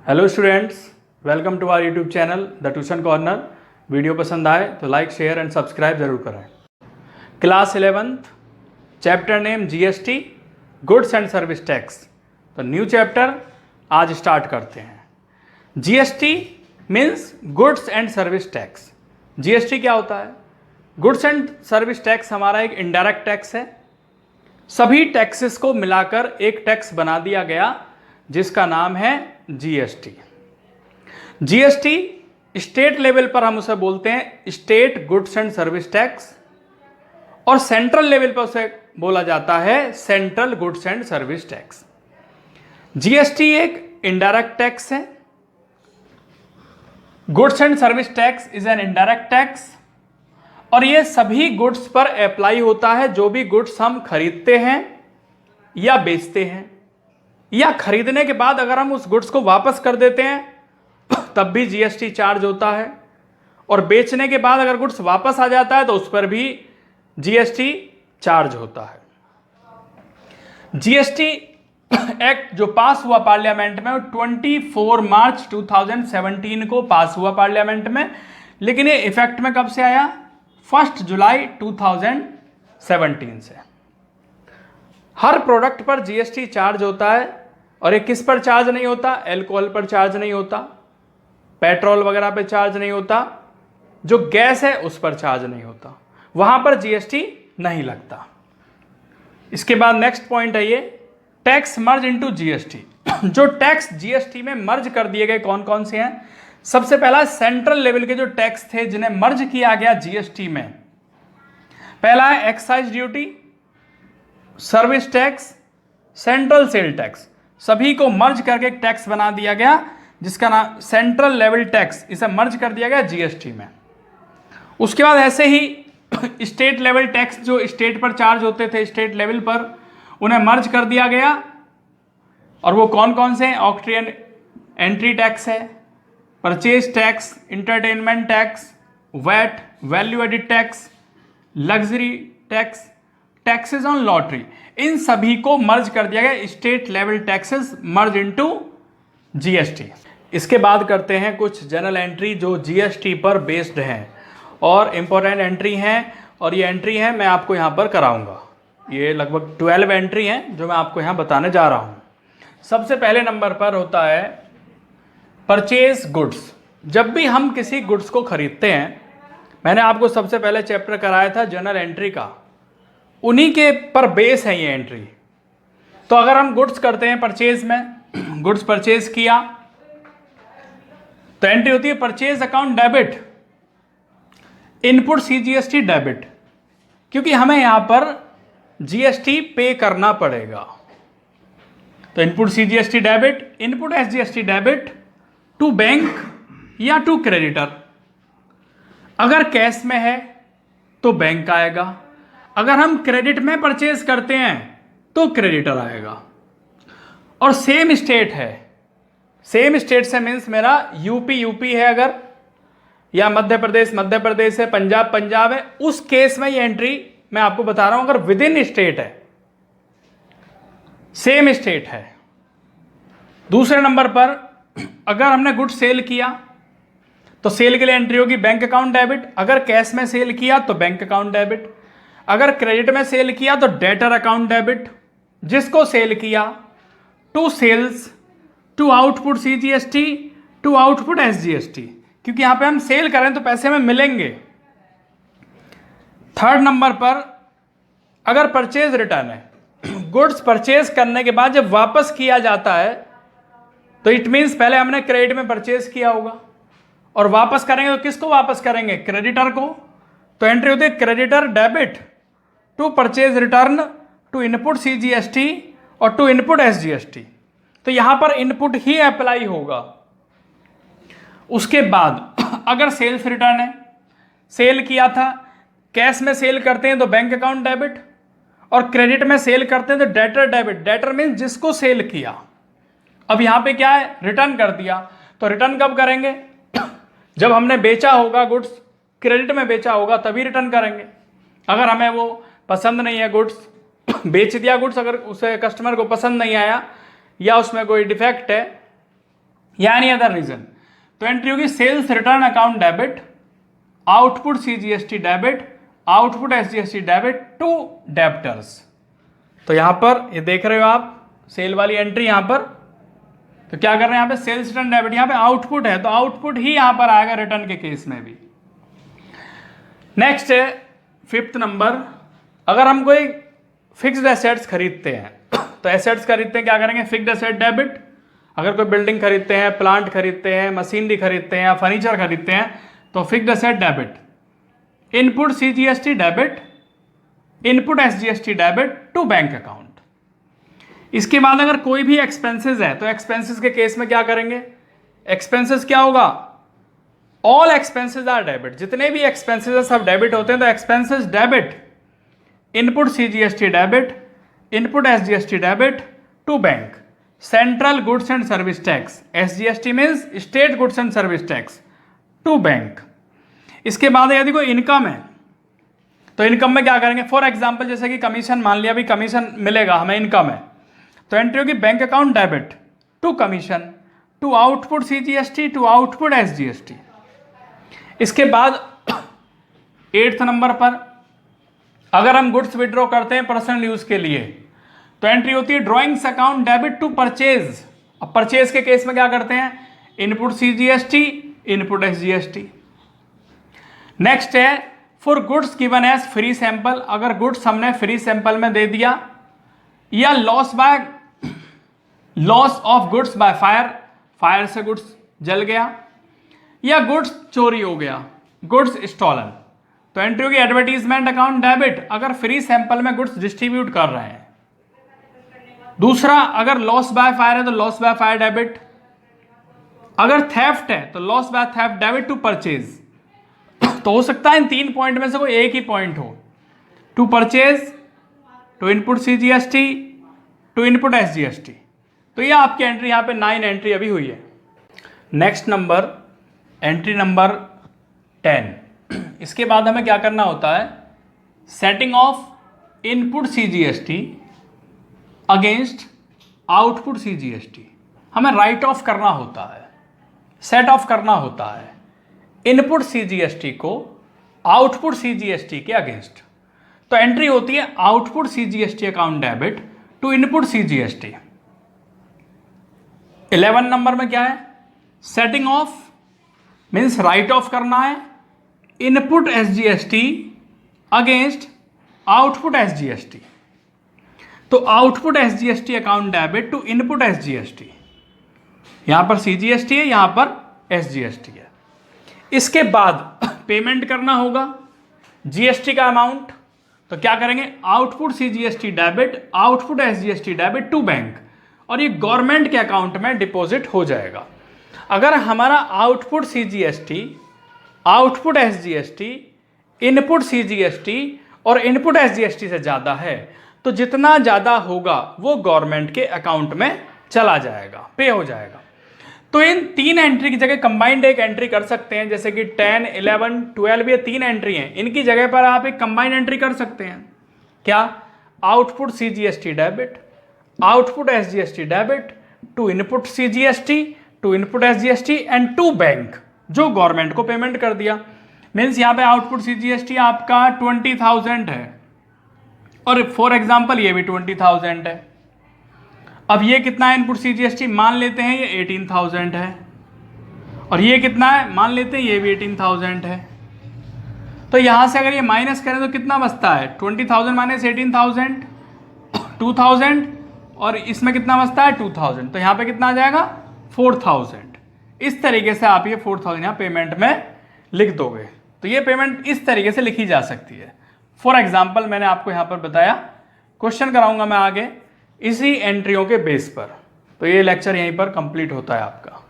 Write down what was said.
Hello students, welcome to our YouTube channel the tuition corner. Video पसंद आए तो like share and subscribe जरूर करें। Class 11th, chapter name GST, goods and service tax. तो new chapter आज start करते हैं। GST means goods and service tax. GST क्या होता है? गुड्स एंड सर्विस टैक्स हमारा एक इनडायरेक्ट टैक्स है। सभी टैक्सेस को मिलाकर एक टैक्स बना दिया गया जिसका नाम है जीएसटी। जीएसटी स्टेट लेवल पर हम उसे बोलते हैं state goods and service tax, और सेंट्रल लेवल पर उसे बोला जाता है central goods and service tax. GST एक इनडायरेक्ट टैक्स है। Goods and service tax is an indirect tax, और यह सभी गुड्स पर अप्लाई होता है जो भी गुड्स हम खरीदते हैं या बेचते हैं, या खरीदने के बाद अगर हम उस गुड्स को वापस कर देते हैं तब भी जीएसटी चार्ज होता है, और बेचने के बाद अगर गुड्स वापस आ जाता है तो उस पर भी जीएसटी चार्ज होता है। जीएसटी एक्ट जो पास हुआ पार्लियामेंट में 24 मार्च 2017 को पास हुआ पार्लियामेंट में, लेकिन ये इफेक्ट में कब से आया? 1 जुलाई 2017 से। हर प्रोडक्ट पर जीएसटी चार्ज होता है, और ये किस पर चार्ज नहीं होता? अल्कोहल पर चार्ज नहीं होता, पेट्रोल वगैरह पे चार्ज नहीं होता, जो गैस है उस पर चार्ज नहीं होता, वहां पर जीएसटी नहीं लगता। इसके बाद नेक्स्ट पॉइंट है ये टैक्स मर्ज इनटू जीएसटी। जो टैक्स जीएसटी में मर्ज कर दिए गए कौन कौन से हैं? सबसे पहला सेंट्रल लेवल के जो टैक्स थे जिन्हें मर्ज किया गया जीएसटी में, पहला है excise duty, service tax, central sale tax. सभी को मर्ज करके एक टैक्स बना दिया गया जिसका नाम सेंट्रल लेवल टैक्स, इसे मर्ज कर दिया गया जीएसटी में। उसके बाद ऐसे ही स्टेट लेवल टैक्स जो स्टेट पर चार्ज होते थे स्टेट लेवल पर, उन्हें मर्ज कर दिया गया। और वो कौन कौन से हैं? ऑक्ट्रियन एंट्री टैक्स है, purchase tax, entertainment tax, VAT, value added tax, luxury tax, taxes on lottery. इन सभी को मर्ज कर दिया गया, state level taxes merge into GST. इसके बाद करते हैं कुछ जनरल एंट्री जो जीएसटी पर बेस्ड हैं, और इंपॉर्टेंट एंट्री हैं, और ये एंट्री है मैं आपको यहाँ पर कराऊंगा। ये लगभग 12 एंट्री हैं जो मैं आपको यहाँ बताने जा रहा हूँ। सबसे पहले नंबर पर होता है परचेज गुड्स। जब भी हम किसी गुड्स को खरीदते हैं, मैंने आपको सबसे पहले चैप्टर कराया था जनरल एंट्री का, उन्हीं के पर बेस है ये एंट्री। तो अगर हम गुड्स करते हैं परचेज में, गुड्स परचेज किया तो एंट्री होती है purchase account debit, input CGST debit, क्योंकि हमें यहां पर जीएसटी पे करना पड़ेगा। तो input CGST debit, input SGST debit to bank या टू क्रेडिटर। अगर कैश में है तो बैंक आएगा, अगर हम क्रेडिट में परचेज करते हैं तो क्रेडिटर आएगा। और सेम स्टेट है, सेम स्टेट से मीन्स मेरा यूपी है अगर, या मध्य प्रदेश है, पंजाब है, उस केस में ये एंट्री मैं आपको बता रहा हूं। अगर विद इन स्टेट है, सेम स्टेट है। दूसरे नंबर पर अगर हमने गुड सेल किया तो सेल के लिए एंट्री होगी बैंक अकाउंट डेबिट, अगर कैश में सेल किया तो बैंक अकाउंट डेबिट, अगर क्रेडिट में सेल किया तो डेटर अकाउंट डेबिट, जिसको सेल किया to sales, to output CGST, to output SGST, क्योंकि यहां पे हम सेल करें तो पैसे हमें मिलेंगे। थर्ड नंबर पर अगर परचेज रिटर्न है, गुड्स परचेज करने के बाद जब वापस किया जाता है तो इट मीन्स पहले हमने क्रेडिट में परचेज किया होगा, और वापस करेंगे तो किसको वापस करेंगे? क्रेडिटर को। तो एंट्री होती है creditor debit to purchase return, to input CGST और टू इनपुट एसजीएसटी। तो यहां पर इनपुट ही अप्लाई होगा। उसके बाद अगर सेल्स रिटर्न है, सेल किया था, कैश में सेल करते हैं तो बैंक अकाउंट डेबिट, और क्रेडिट में सेल करते हैं तो डेटर डेबिट। डेटर मीन्स जिसको सेल किया। अब यहां पे क्या है? रिटर्न कर दिया। तो रिटर्न कब करेंगे? जब हमने बेचा होगा गुड्स, क्रेडिट में बेचा होगा तभी रिटर्न करेंगे। अगर हमें वो पसंद नहीं है गुड्स, बेच दिया गुड्स, अगर उसे कस्टमर को पसंद नहीं आया या उसमें कोई डिफेक्ट है या एनी अदर रीजन, तो एंट्री होगी sales return account debit, output CGST debit, output SGST debit to debtors. तो यहां पर ये देख रहे हो आप सेल वाली एंट्री यहां पर, तो क्या कर रहे हैं यहां पे सेल्स रिटर्न डेबिट, यहां पे आउटपुट है तो आउटपुट ही यहां पर आएगा रिटर्न के केस में भी। नेक्स्ट है 5th नंबर, अगर हम कोई फिक्स्ड एसेट्स खरीदते हैं तो एसेट्स खरीदते हैं क्या करेंगे, फिक्स्ड एसेट डेबिट। अगर कोई बिल्डिंग खरीदते हैं, प्लांट खरीदते हैं, मशीनरी खरीदते हैं या फर्नीचर खरीदते हैं तो fixed asset debit, input CGST debit, input SGST debit to bank account. इसके बाद अगर कोई भी एक्सपेंसेस है तो एक्सपेंसेस के केस में क्या करेंगे, एक्सपेंसेस क्या होगा, ऑल एक्सपेंसेस आर डेबिट, जितने भी एक्सपेंसेस हैं सब डेबिट होते हैं, तो expenses debit, input CGST debit, input SGST debit to bank. Central goods and service tax, SGST means state goods and service tax to bank. इसके बाद यदि कोई इनकम है तो इनकम में क्या करेंगे, फॉर एग्जांपल जैसे कि कमीशन, मान लिया भी कमीशन मिलेगा हमें, इनकम है तो एंट्री होगी bank account debit to commission to output CGST to output SGST. इसके बाद 8th नंबर पर अगर हम गुड्स विड्रॉ करते हैं पर्सनल यूज के लिए तो एंट्री होती है drawings account debit to purchase. अब परचेज के केस में क्या करते हैं, input CGST, input SGST. Next है for goods given as free sample, अगर गुड्स हमने फ्री सैंपल में दे दिया, या loss of goods by fire, fire से गुड्स जल गया, या गुड्स चोरी हो गया, गुड्स स्टॉलन, तो एंट्री होगी एडवर्टीजमेंट अकाउंट डेबिट, अगर फ्री सैंपल में गुड्स डिस्ट्रीब्यूट कर रहे हैं। दूसरा, अगर लॉस बाय फायर है तो लॉस बाय फायर डेबिट, अगर थेफ्ट है तो loss by theft debit to purchase. तो हो सकता है इन 3 पॉइंट में से कोई एक ही पॉइंट हो, to purchase, to input CGST, to input SGST. तो ये आपकी एंट्री यहाँ पे 9 एंट्री अभी हुई है। Next number, entry number 10। इसके बाद हमें क्या करना होता है, setting of input CGST against output CGST. हमें राइट ऑफ करना होता है, सेट ऑफ करना होता है इनपुट सीजीएसटी को आउटपुट सीजीएसटी के अगेंस्ट। तो एंट्री होती है output CGST account debit to input CGST. 11 number में क्या है, setting off means write off करना है input SGST against output SGST. तो output SGST account debit to input SGST, यहां पर सीजीएसटी है, यहां पर एसजीएसटी है। इसके बाद पेमेंट करना होगा जीएसटी का अमाउंट, तो क्या करेंगे, output CGST debit, output SGST debit to bank, और ये गवर्नमेंट के अकाउंट में डिपॉजिट हो जाएगा। अगर हमारा output CGST, output SGST, input CGST और इनपुट एसजीएसटी से ज़्यादा है तो जितना ज़्यादा होगा वो गवर्नमेंट के अकाउंट में चला जाएगा, पे हो जाएगा। तो इन 3 एंट्री की जगह कंबाइंड एक एंट्री कर सकते हैं, जैसे कि 10, 11, 12 ये 3 एंट्री हैं, इनकी जगह पर आप एक कंबाइंड एंट्री कर सकते हैं। क्या, output CGST debit, output SGST debit to input CGST, to input SGST and to bank, जो गवर्नमेंट को पेमेंट कर दिया। मीन्स यहाँ पे आउटपुट सीजीएसटी आपका 20,000 है और फॉर एग्जाम्पल ये भी 20,000 है। अब ये कितना है इनपुट सीजीएसटी, मान लेते हैं ये 18,000 है, और ये कितना है, मान लेते हैं ये भी 18,000 है। तो यहाँ से अगर ये माइनस करें तो कितना बचता है, 20,000 माइनस 18,000, 2,000, और इसमें कितना बचता है 2,000, तो यहाँ पे कितना आ जाएगा 4,000। इस तरीके से आप ये 4,000 यहाँ पेमेंट में लिख दोगे। तो ये पेमेंट इस तरीके से लिखी जा सकती है। फॉर एग्जाम्पल मैंने आपको यहाँ पर बताया, क्वेश्चन कराऊंगा मैं आगे इसी एंट्रियों के बेस पर। तो ये लेक्चर यहीं पर कंप्लीट होता है आपका।